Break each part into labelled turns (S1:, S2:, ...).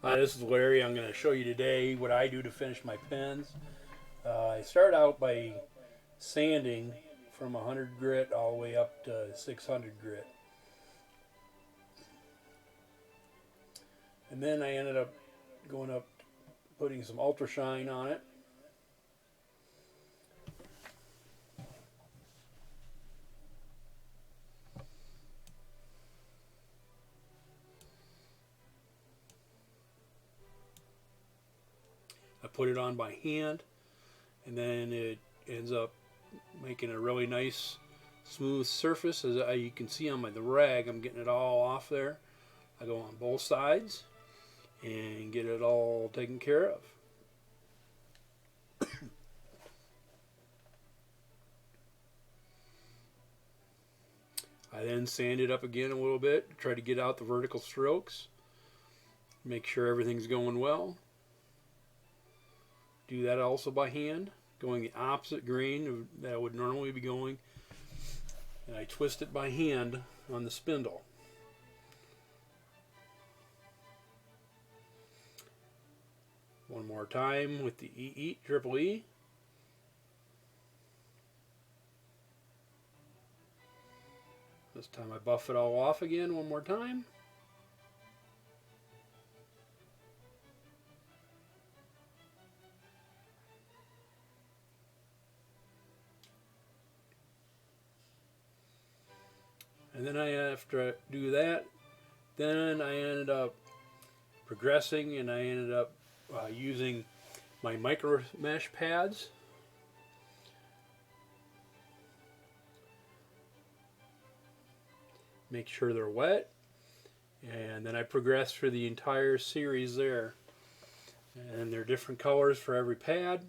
S1: Hi, this is Larry. I'm going to show you today what I do to finish my pens. I start out by sanding from 100 grit all the way up to 600 grit. And then I ended up going up, putting some ultra shine on it. I put it on by hand, and then it ends up making a really nice smooth surface. As you can see on the rag, I'm getting it all off there. I go on both sides and get it all taken care of. I then sand it up again a little bit, try to get out the vertical strokes, make sure everything's going well. Do that also by hand, going the opposite grain that I would normally be going, and I twist it by hand on the spindle. One more time with the triple E. This time I buff it all off again one more time. And then after I do that, then I ended up progressing, and I ended up using my micro mesh pads. Make sure they're wet, and then I progress through the entire series there. And they're different colors for every pad.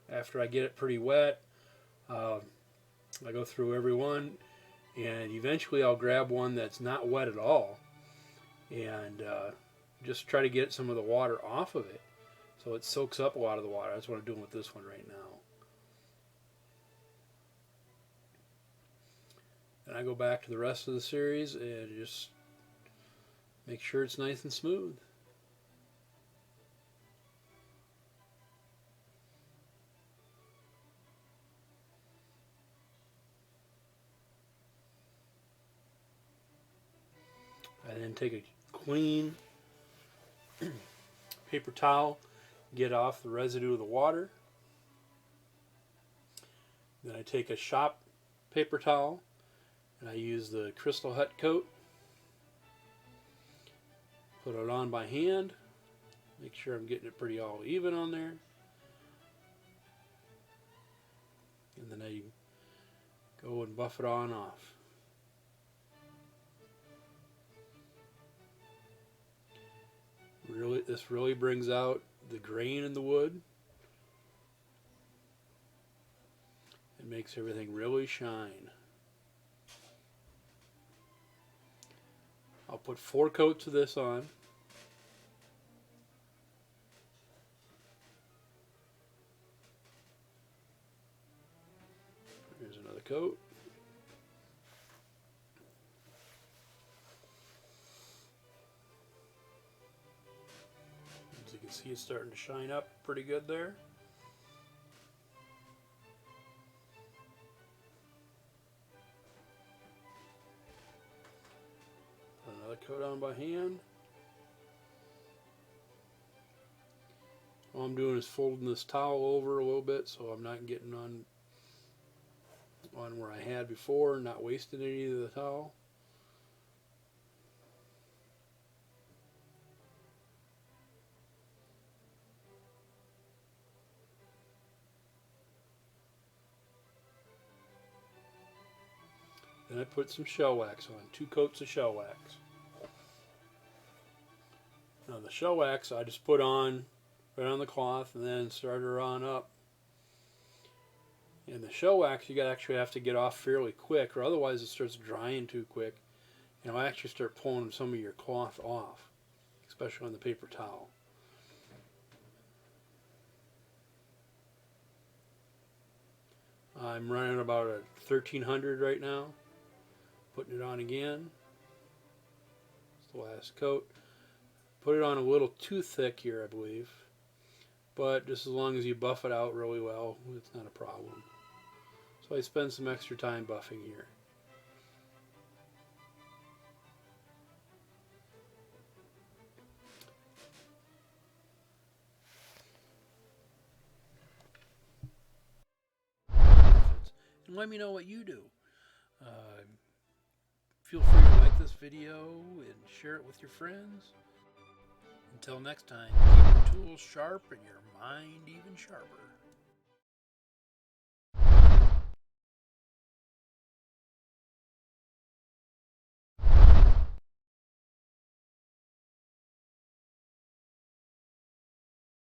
S1: After I get it pretty wet, I go through every one, and eventually I'll grab one that's not wet at all and just try to get some of the water off of it so it soaks up a lot of the water. That's what I'm doing with this one right now. And I go back to the rest of the series and just make sure it's nice and smooth. I then take a clean paper towel, get off the residue of the water. Then I take a shop paper towel, and I use the Crystal Hut coat. Put it on by hand. Make sure I'm getting it pretty all even on there. And then I go and buff it on off. This really brings out the grain in the wood. It makes everything really shine. I'll put 4 coats of this on. Here's another coat. As you can see, it's starting to shine up pretty good there. Another coat on by hand. All I'm doing is folding this towel over a little bit so I'm not getting on where I had before, not wasting any of the towel. Then I put some shell wax on, 2 coats of shell wax. Now the shell wax I just put on right on the cloth and then start her on up. And the shell wax you actually have to get off fairly quick, or otherwise it starts drying too quick. And it'll actually start pulling some of your cloth off, especially on the paper towel. I'm running about a 1300 right now. Putting it on again. It's the last coat. Put it on a little too thick here, I believe. But just as long as you buff it out really well, it's not a problem. So I spend some extra time buffing here. And let me know what you do. Feel free to like this video and share it with your friends. Until next time, keep your tools sharp and your mind even sharper.